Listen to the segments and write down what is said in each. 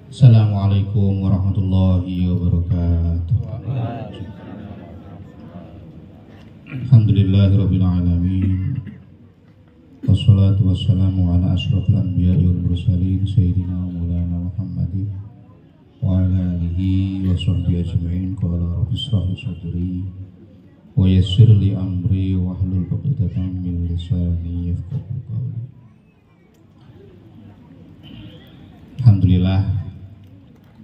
Assalamualaikum warahmatullahi wabarakatuh. Alhamdulillahirabbil alamin. Wassalatu wassalamu ala asyrofil anbiya'i wal mursalin sayyidina wa maulana Muhammadin wa ala alihi wa sahbihi ajma'in. Qala rabbi ishrah li sadri wa yassir li amri wahlul 'uqdatam min lisani yafqahu qawli.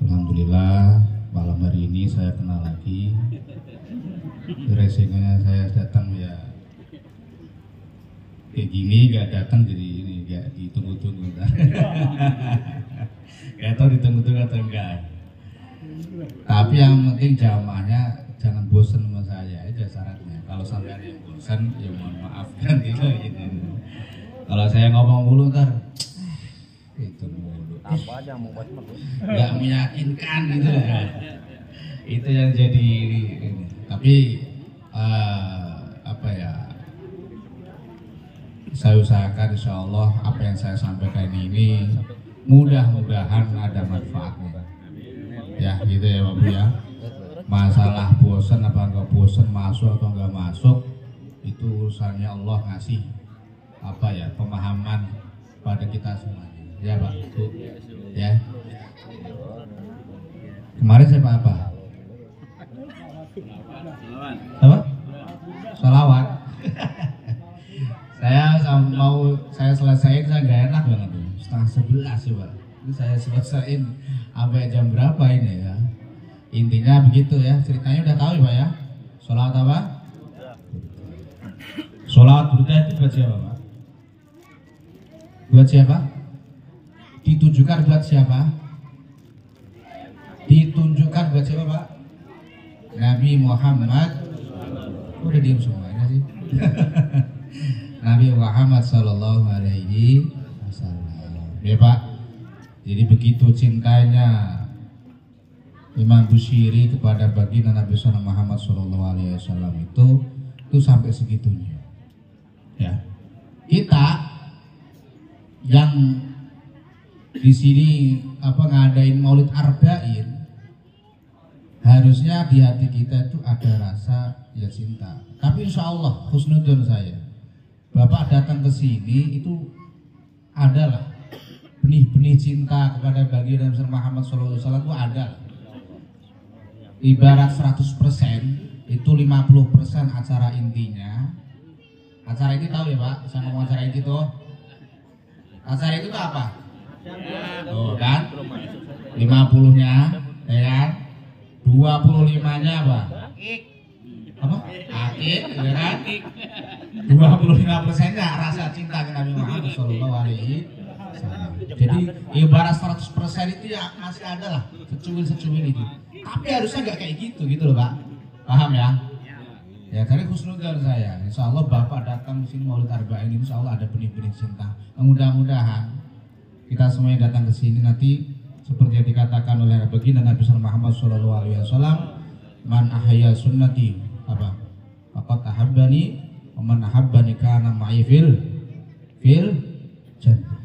Alhamdulillah malam hari ini saya kenal lagi. Resikonya saya datang ya kayak gini, gak datang jadi ini gak ditunggu-tunggu. Gak tahu ditunggu-tunggu atau enggak. Tapi yang penting jamaahnya jangan bosan sama saya, itu syaratnya. Kalau sampai ada yang bosan ya mohon maaf kan gitu. Kalau saya ngomong mulu ntar itu mulu. Apa aja mau buat nggak meyakinkan gitu kan. Itu yang jadi ini. Tapi apa ya, saya usahakan insya Allah apa yang saya sampaikan ini mudah-mudahan ada manfaatnya ya, gitu ya Bapak ya. Masalah bosan apa enggak bosan, masuk atau enggak masuk, itu urusannya Allah ngasih apa ya, pemahaman pada kita semuanya ya Pak Bu ya. Kemarin saya apa? Apa? Sholawat. saya selesaiin, saya nggak enak banget tuh. 10:30 ya Pak. Ini saya selesaiin sampai jam berapa ini ya? Intinya begitu ya. Ceritanya udah tahu ya Pak ya. Sholawat apa? Sholawat burda itu buat siapa Pak? Buat siapa? Ditunjukkan buat siapa? Ditunjukkan buat siapa Pak? Nabi Muhammad. Udah diem semuanya sih. Nabi Muhammad Sallallahu Alaihi Wasallam. Ya Pak. Jadi begitu cintanya Imam Bushiri kepada baginda Nabi Muhammad Sallallahu Alaihi Wasallam itu sampai segitunya. Ya. Kita yang di sini ngadain Maulid Arba'in, harusnya di hati kita itu ada rasa ya cinta. Tapi insya Allah husnudon saya, Bapak datang ke sini itu adalah benih-benih cinta kepada baginda Nabi Muhammad SAW itu ada. Ibarat 100% itu 50% acara intinya. Acara ini tahu ya Pak? Saya ngomong acara ini tuh. Acara itu apa? Oh kan? 50-nya ya kan? 25-nya apa? Apa? Akik, ya kan? 25%-nya rasa cinta ke Nabi Muhammad Sallallahu Alaihi Wasallam. Jadi ibarat 100% itu ya masih ada lah secuil-secuil itu. Tapi harusnya nggak kayak gitu loh Pak. Paham ya? Ya dari husnudzon saya, insya Allah Bapak datang di sini Maulid Arba'in, insya Allah ada benih-benih cinta. Mudah-mudahan kita semuanya datang ke sini nanti seperti yang dikatakan oleh baginda Nabi Muhammad SAW, man ahya sunnati apa? Faqad ahabbani wa man ahabbani kana ma'i fil jannah.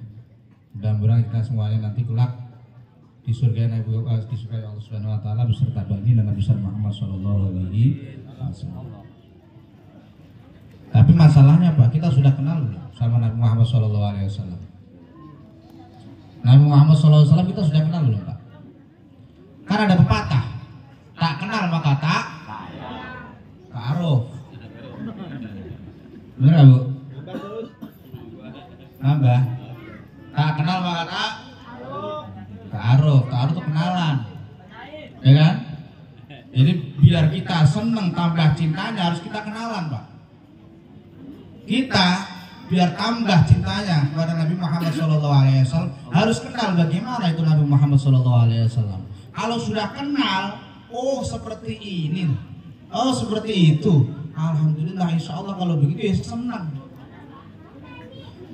Mudah-mudahan kita semuanya nanti kelak di surga Nabi di surga Allah Subhanahu wa taala beserta baginda Nabi Muhammad SAW. Tapi masalahnya Pak, kita sudah kenal sama Nabi Muhammad SAW. Nabi Muhammad SAW kita sudah kenal belum Pak? Kan ada pepatah, tak kenal maka tak ta'aruf. Benar Bu? Nambah. Tak kenal maka tak ta'aruf. Ta'aruf itu kenalan, ya kan? Jadi biar kita seneng tambah cintanya harus kita kenalan Pak. Kita biar tambah cintanya kepada Nabi Muhammad SAW harus kenal bagaimana itu Nabi Muhammad SAW. Kalau sudah kenal, oh seperti ini, oh seperti itu, alhamdulillah, insya Allah kalau begitu ya senang.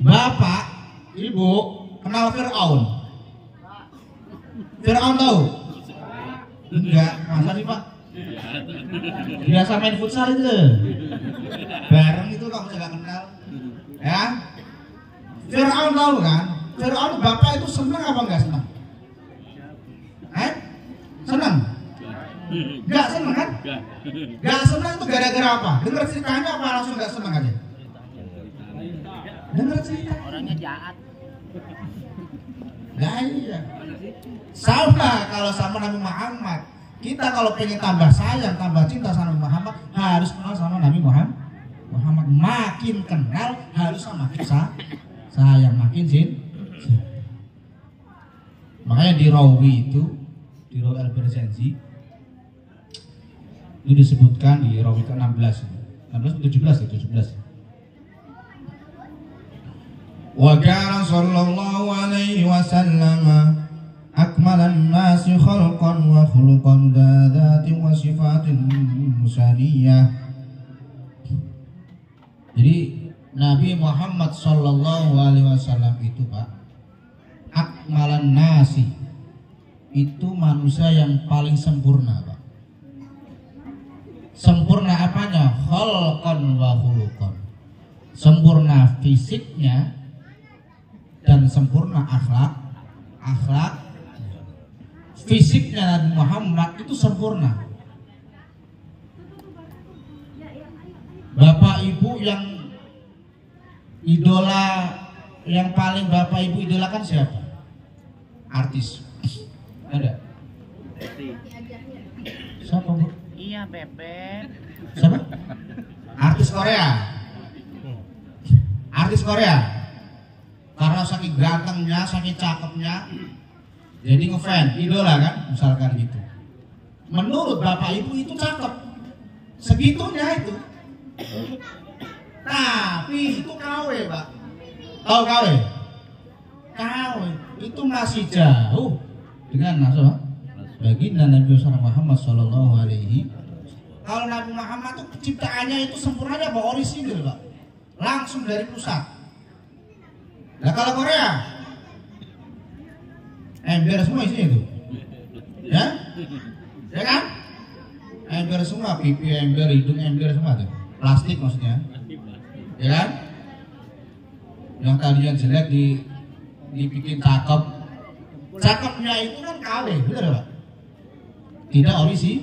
Bapak, Ibu kenal Fir'aun? Fir'aun tahu? Enggak, masa sih Pak? Biasa main futsal itu. Bareng itu kamu juga kenal. Ya? Fir'aun tahu kan? Fir'aun bapak itu senang apa enggak senang? Senang? Enggak senang kan? Enggak senang itu gara-gara apa? Dengar ceritanya apa langsung enggak senang aja? Dengar cerita. Orangnya jahat. Nah iya. Sama kalau sama Nabi Muhammad. Kita kalau pengen tambah sayang, tambah cinta sama Nabi Muhammad, harus kenal sama Nabi Muhammad. Makin kenal harus makin sayang, makin cinta. Makanya di Rawi itu, di Rawi Al-Barzanji itu disebutkan di Rawi ke-16, 16 atau 17. Wa kana sallallahu alaihi wasallam akmalan nasi khalqan wa khuluqan dzati wa sifatin musaniyah. Jadi Nabi Muhammad sallallahu alaihi wasallam itu Pak, akmalan nasi, itu manusia yang paling sempurna Pak. Sempurna apanya? Khalqan wa khuluqan. Sempurna fisiknya dan sempurna akhlak. Fisiknya Nabi Muhammad itu sempurna. Bapak Ibu yang idola, yang paling Bapak Ibu idolakan siapa? Artis. Ada? Siapa Bu? Iya Bebek. Siapa? Artis Korea. Artis Korea. Karena saking gantengnya, saking cakepnya, jadi ngefans, idola kan, misalkan gitu. Menurut Bapak Ibu itu cakep, segitunya itu. Tapi itu KW Pak. Tahu KW? KW itu masih jauh dengan baginda Nabi Muhammad Sallallahu Alaihi. Kalau Nabi Muhammad itu penciptaannya itu sempurnanya apa? Orisinil Pak, langsung dari pusat. Nah kalau Korea, ember semua isinya itu, ya kan? Ember semua, pipi ember, hidung ember semua tuh, plastik maksudnya, ya kan? Yang tadinya jelek dibikin cakep, cakepnya itu kan KW, bener Pak? Tidak orisi,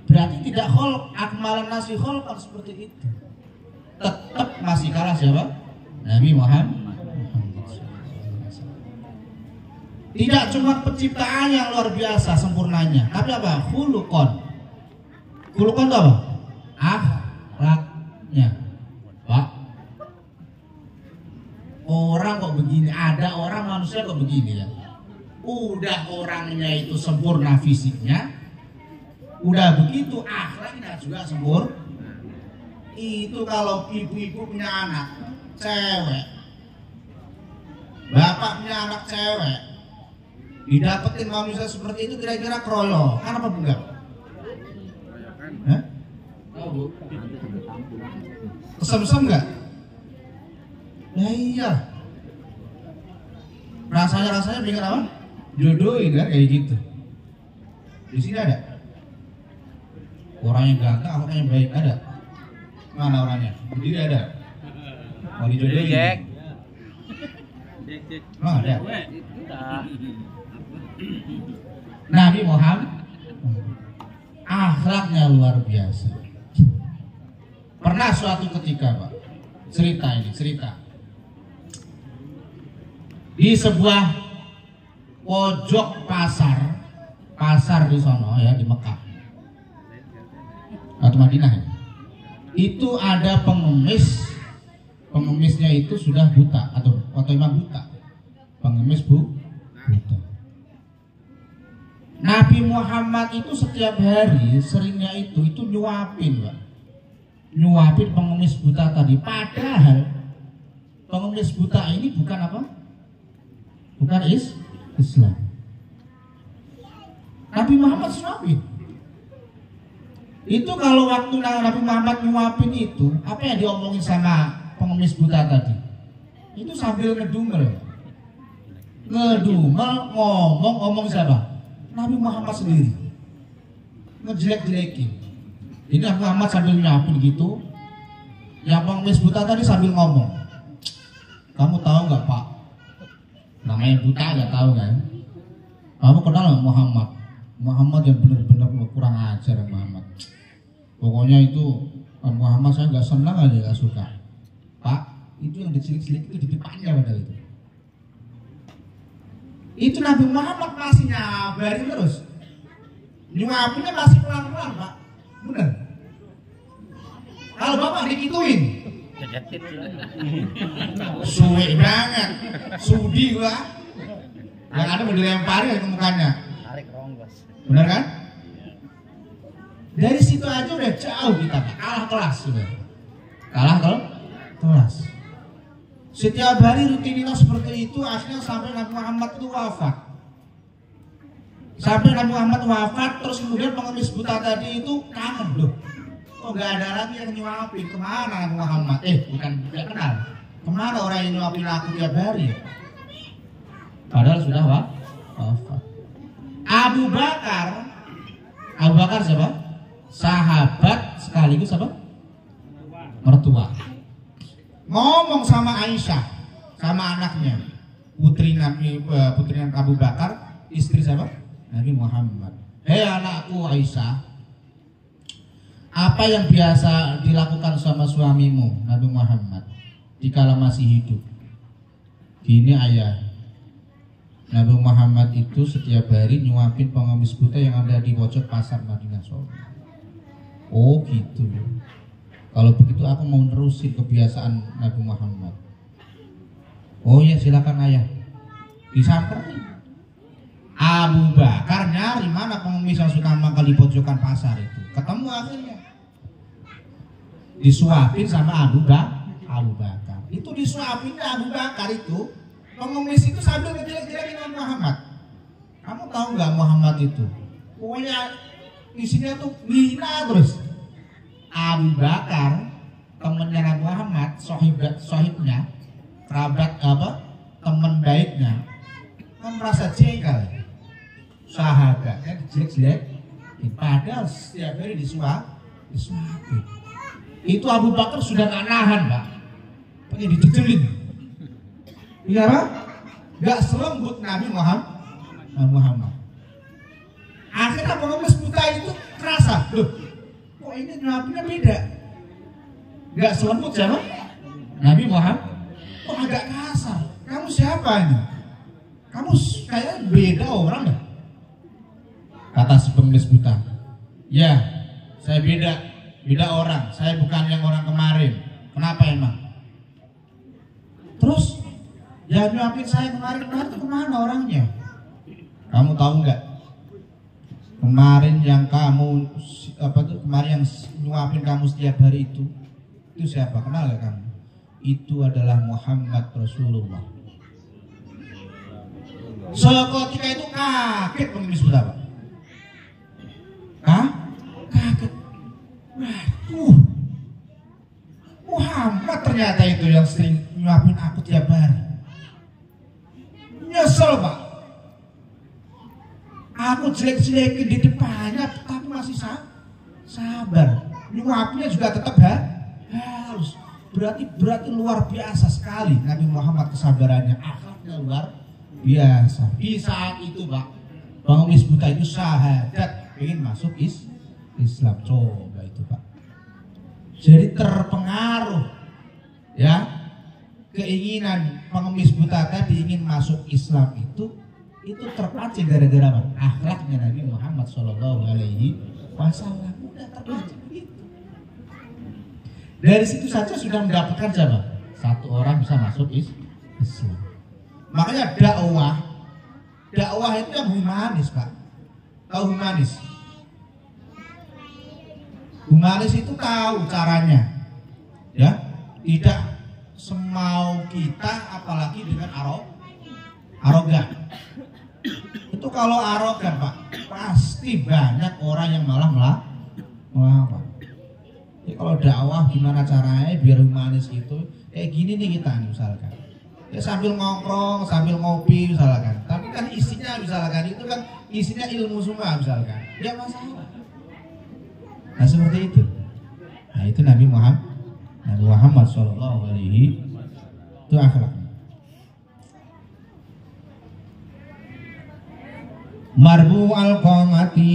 berarti tidak akmalan nasi kan seperti itu. Tetap masih kalah siapa? Nabi Muhammad. Tidak cuma penciptaan yang luar biasa sempurnanya, tapi apa? Khuluqan. Khuluqan itu apa? Akhlaknya. Pak, orang kok begini, ada orang manusia kok begini ya. Udah orangnya itu sempurna fisiknya, udah begitu akhlaknya juga sempurna. Itu kalau ibu-ibu punya anak cewek, bapak punya anak cewek, didapetin manusia seperti itu kira-kira keroyokan apa enggak? Hah? Kesem-sem enggak? Nah iya. Rasanya bingung apa? Jodohin kan kayak gitu. Di sini ada orang yang ganteng, orang yang baik ada. Mana orangnya? Berdiri ada. Mau dijodohin? Jack. Oh, ada. Nabi Muhammad akhlaknya luar biasa. Pernah suatu ketika Pak, cerita di sebuah pojok pasar di sono ya, di Mekah atau Madinah ya. Itu ada pengemisnya itu sudah buta atau memang buta, pengemis buta. Nabi Muhammad itu setiap hari seringnya itu nyuapin Pak, nyuapin pengemis buta tadi. Padahal pengemis buta ini bukan apa? Bukan Islam. Nabi Muhammad suapin. Itu kalau waktu Nabi Muhammad nyuapin itu, apa yang diomongin sama pengemis buta tadi? Itu sambil ngedumel, ngomong siapa? Nabi Muhammad sendiri. ngejelek-jelekin. Ini Nabi Muhammad sambil nyapin gitu, yang pengemis buta tadi sambil ngomong, kamu tahu nggak Pak? Namanya buta nggak tahu kan? Kamu kenal nggak Muhammad? Muhammad yang benar-benar kurang ajar Muhammad. Pokoknya itu Muhammad saya nggak senang aja, nggak suka. Pak, itu yang dicilik-cilik itu di depannya padahal itu. Itu Nabi Muhammad masih nyabarin terus. Nyuapinnya masih pelan-pelan Pak. Bener. Kalau Bapak dikituin, suwe banget, sudi gua. Yang ada mau dilemparin ke mukanya. Tarik ronggos. Bener kan? Dari situ aja udah jauh kita, kalah kelas sudah. Kalah kelas. Setiap hari rutinitas seperti itu akhirnya sampai Nabi Muhammad itu wafat. Sampai Nabi Muhammad wafat, terus kemudian pengemis buta tadi itu kangen loh. Kok nggak ada lagi yang nyuapin? Kemana Nabi Muhammad? Bukan nggak kenal. Kemana orang yang nyuapin aku tiap hari? Padahal sudah wafat. Abu Bakar siapa? Sahabat sekaligus apa? Mertua. Ngomong sama Aisyah, sama anaknya, putri Abu Bakar, istri siapa? Nabi Muhammad. Hei anakku Aisyah, apa yang biasa dilakukan sama suamimu Nabi Muhammad dikala masih hidup? Gini ayah, Nabi Muhammad itu setiap hari nyuapin pengemis buta yang ada di pojok pasar Madinah Solo. Oh gitu. Kalau begitu aku mau nerusin kebiasaan Nabi Muhammad. Oh ya silakan ayah. Disamperin. Abu Bakar nyari mana pengemis yang suka makan di pojokan pasar itu. Ketemu akhirnya. Disuapin sama Abu Bakar. Itu disuapin Abu Bakar itu. Pengemis itu sambil ngejelek-jelekin Nabi Muhammad. Kamu tahu nggak Muhammad itu? Pokoknya isinya tuh hina terus. Abu Bakar temennya Nabi Muhammad, sohibnya, kerabat teman baiknya, kan merasa jengkel. Sahabatnya dijelek-jelek, padahal setiap hari disuapin. Itu Abu Bakar sudah nggak nahan Pak, pengen dijejelin. Iya Pak, nggak selembut Nabi Muhammad. Akhirnya pengemis buta itu kerasa, loh, kok ini nyuapinnya beda? Nggak selembut siapa? Nabi Muhammad. Kok agak kasar? Kamu siapa ini? Kamu kayak beda orang dah. Kata si pengemis buta, ya saya beda orang. Saya bukan yang orang kemarin. Kenapa emang? Terus ya nyuapin saya kemarin itu kemana orangnya? Kamu tahu nggak? Kemarin yang kemarin yang nyuapin kamu setiap hari itu siapa? Kenal gak kamu? Itu adalah Muhammad Rasulullah. Seketika itu kaget pengemis buta Pak. Kaget. Waduh, Muhammad ternyata itu yang sering nyuapin aku tiap hari. Nyesel Pak. Aku jelek-jelekin di depannya, tapi masih sabar. Nyuapinnya juga tetap harus. Berarti luar biasa sekali Nabi Muhammad kesabarannya, akhlaknya luar biasa. Di saat itu Pak, pengemis buta itu syahadat, ingin masuk Islam. Coba itu Pak. Jadi terpengaruh ya, keinginan pengemis buta tadi ingin masuk Islam itu terpancing gara-gara apa? Akhlaknya Nabi Muhammad SAW. Udah terpancing begitu. Dari situ saja sudah mendapatkan siapa? Satu orang bisa masuk Islam. Makanya dakwah itu yang humanis Pak. Tahu humanis? Humanis itu tahu caranya, ya, tidak semau kita, apalagi dengan arogan. Itu kalau arogan Pak, pasti banyak orang yang malah melawan. Jadi kalau dakwah gimana caranya biar humanis itu? Gini nih kita nih misalkan. Ya sambil ngongkrong, sambil ngopi misalkan. Tapi kan isinya misalkan itu kan isinya ilmu semua misalkan. Ya masalah. Nah seperti itu. Nah itu Nabi Muhammad Shallallahu Alaihi itu akhlaknya. Marbu al-qamati,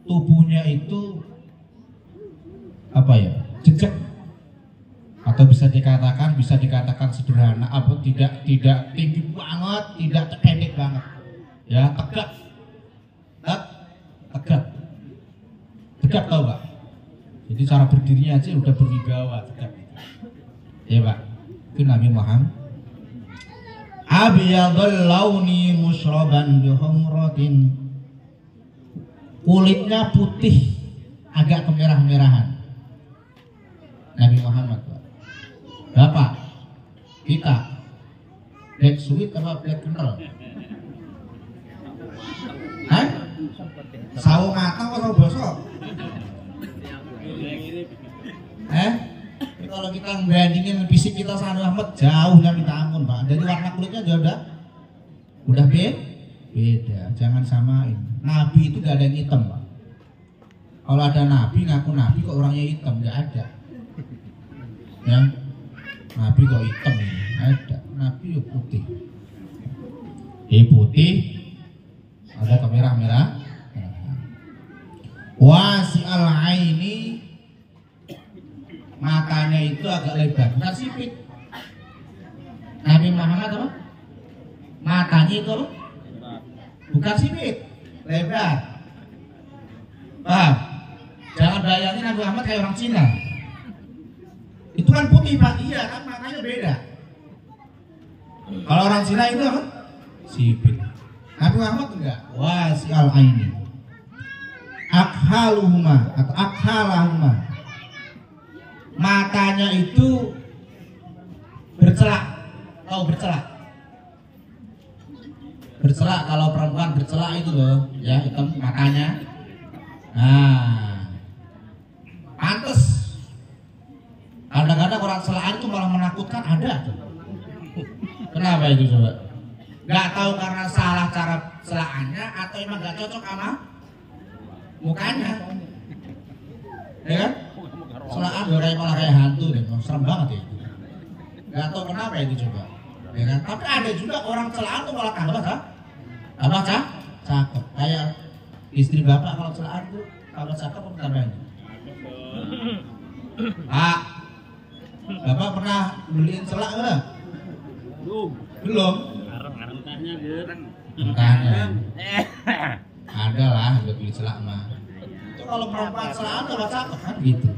tubuhnya itu apa ya, jejak, atau bisa dikatakan sederhana, apa tidak tinggi banget, tidak pendek banget, ya tegak tau Pak. Jadi cara berdirinya aja udah berwibawa, tegak, ya Pak. Itu Nabi Muhammad. Abyadul launi musyraban bihumratin, kulitnya putih agak kemerah-merahan. Nabi Muhammad Pak. Bapak kita black sweet apa black kental? Hah? Sawo matang atau sawo bosok? Kalau kita membandingin fisik kita sama Ahmad, jauhnya minta ampun Pak. Jadi warna kulitnya udah beda. Jangan samain. Nabi itu gak ada yang hitam Pak. Kalau ada Nabi ngaku Nabi kok orangnya hitam, gak ada. Ya, Nabi kok hitam, ada. Nabi ya putih. Putih, ada kemerah-merah. Wasi al-aini, matanya itu agak lebar, bukan sipit. Nabi Muhammad apa? Matanya itu apa? Bukan sipit, lebar. Paham? Jangan bayangin Nabi Muhammad kayak orang Cina. Itu kan putih Pak, iya kan matanya beda. Kalau orang Cina itu apa? Sipit. Nabi Muhammad enggak. Wasi al-aini, akhaluhuma atau akhalahuma, matanya itu bercelak. Tahu bercelak? Bercelak, kalau perempuan bercelak itu loh, ya hitam matanya. Nah, pantes. Kadang-kadang orang celaan itu malah menakutkan, ada tuh. Kenapa itu coba? Gak tahu karena salah cara celaannya atau emang gak cocok sama mukanya, ya kan? Celaan malah kayak hantu deh, serem banget ya itu. Gak tahu kenapa itu coba, ya kan? Tapi ada juga orang celaan tuh malah tambah cakep. Kayak istri bapak kalau celaan tuh tambah cakep apa tambahnya? Pak, bapak pernah beliin celak nggak? Belum. Makanya ada lah buat beli celak mah. Itu kalau perempuan celaan tambah cakep kan gitu.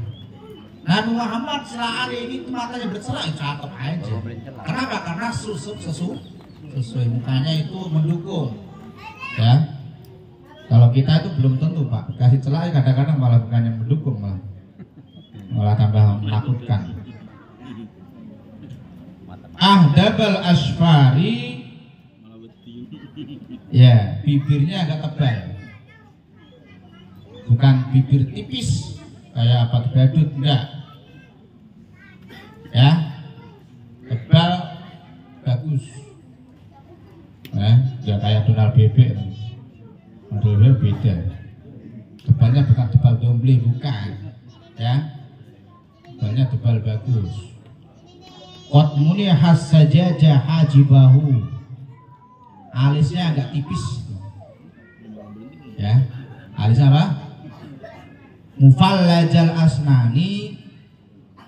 Nabi Muhammad celaan ini matanya bercelak, cakep aja. Kenapa? Karena sesuai mukanya itu mendukung. Ya. Kalau kita itu belum tentu Pak. Kasih celak kadang-kadang malah bukan yang mendukung, malah tambah menakutkan. Ahdabal asfari, ya bibirnya agak tebal, bukan bibir tipis kayak apa badut, enggak, ya tebal bagus, ya kayak Donald Bebek. Donald beda, tebalnya bukan tebal domble, bukan, ya tebalnya tebal bagus. Qatmuni hassajaja hajibahu, alisnya agak tipis, ya alisnya apa? Mufallajal asnani,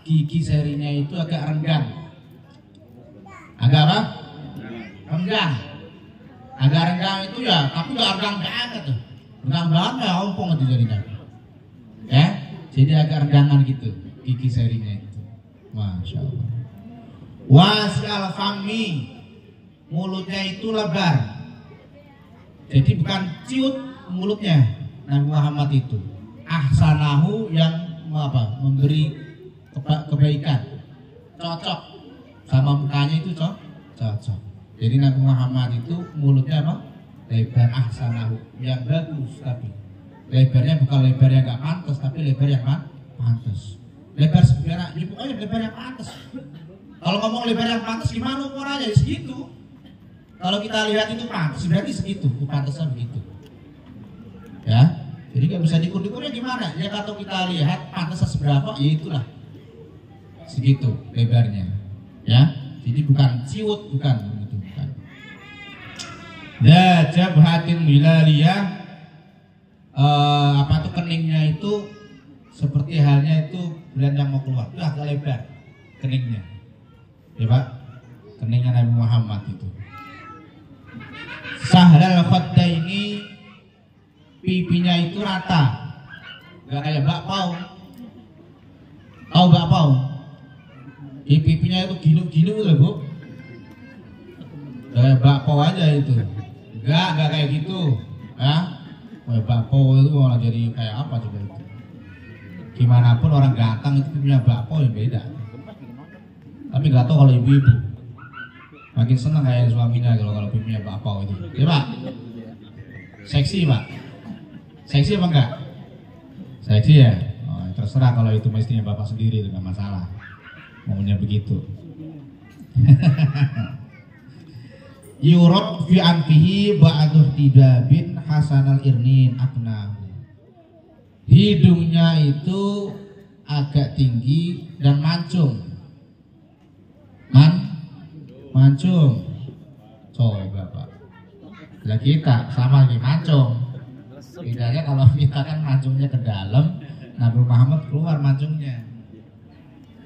gigi serinya itu agak renggang. Agak apa? Renggang. Agak renggang itu ya, tapi gak renggang banget tuh. Renggang banget ya, ompong aja jadinya. Ya, jadi agak renggangan gitu gigi serinya itu. Masya Allah. Wasi'al fami, mulutnya itu lebar. Jadi bukan ciut mulutnya Nabi Muhammad itu. Ahsanahu, yang memberi kebaikan, cocok sama mukanya itu cocok. Jadi Nabi Muhammad itu mulutnya apa? Lebar, ahsanahu, yang bagus, tapi lebarnya bukan lebar yang gak pantas, tapi lebar yang pantas. Lebar sebenarnya, pokoknya lebar yang pantas. Kalau ngomong lebar yang pantas gimana ukurannya? Segitu. Kalau kita lihat itu pantas, berarti segitu, pantasnya begitu. Ya, jadi nggak bisa diukur-ukurnya gimana? Ya kalau kita lihat pantasnya seberapa, ya itulah segitu lebarnya. Ya, jadi bukan ciut, bukan itu, bukan. Ya, jabhatin wilaliyah. Apa tuh keningnya itu seperti halnya itu bulan yang mau keluar, itu agak lebar keningnya, ya Pak, keningnya Nabi Muhammad itu. Sahlal khaddaini, pipinya itu rata, nggak kayak bakpao. Tahu bakpao? Pipinya itu ginu-ginu loh Bu, kayak bakpao aja itu, nggak kayak gitu, ya. Bakpao itu malah jadi kayak apa coba itu? Gimana pun orang ganteng itu punya bakpao yang beda. Tapi nggak tahu kalau ibu-ibu makin senang kayak suaminya kalau punya bakpao itu. Ya Pak, seksi Pak, seksi apa enggak? Seksi ya. Oh, terserah kalau itu istrinya bapak sendiri itu nggak masalah. Maunya begitu. Yurad fi anfihi ba'duh tidabin hasanal irnin aknahu. Hidungnya itu agak tinggi dan mancung. Mancung. Coba Pak. Lah kita sama lagi mancung. Bedanya kalau kita kan mancungnya ke dalam, Nabi Muhammad keluar mancungnya.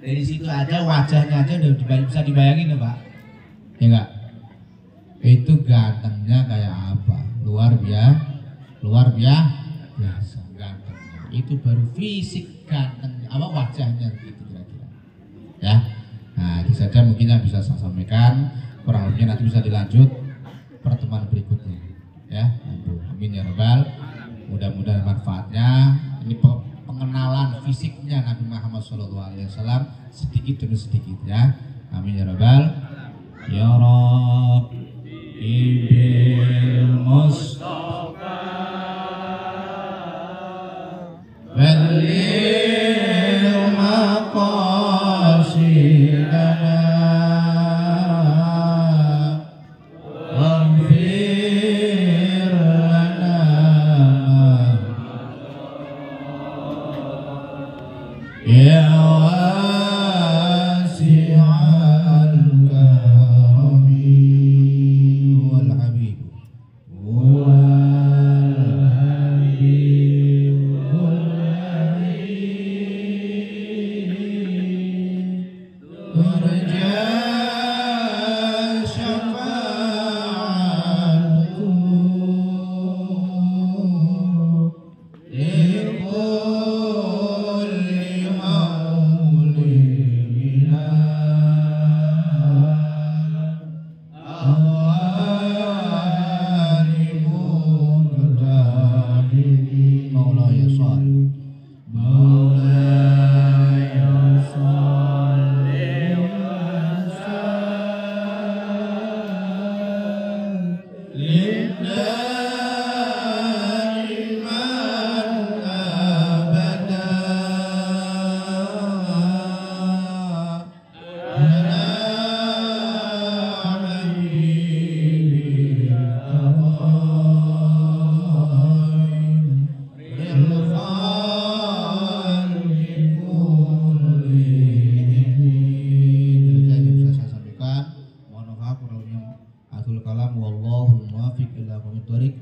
Dari situ aja wajahnya aja udah bisa dibayangin ya Pak. Ya enggak? Itu gantengnya kayak apa? Luar biasa gantengnya. Itu baru fisik gantengnya, apa wajahnya gitu kira-kira. Ya. Nah, itu saja mungkin yang bisa saya sampaikan. Kurang lebihnya nanti bisa dilanjut pertemuan berikutnya. Ya. Amin ya rabbal. Mudah-mudahan manfaatnya. Ini pengenalan fisiknya Nabi Muhammad SAW sedikit demi sedikit ya. Amin ya rabbal. Ya Rabb. Ibil Mustafa Balil maqasidana Waghfir lana Ya wasi'al karami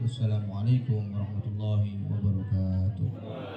Wassalamualaikum warahmatullahi wabarakatuh.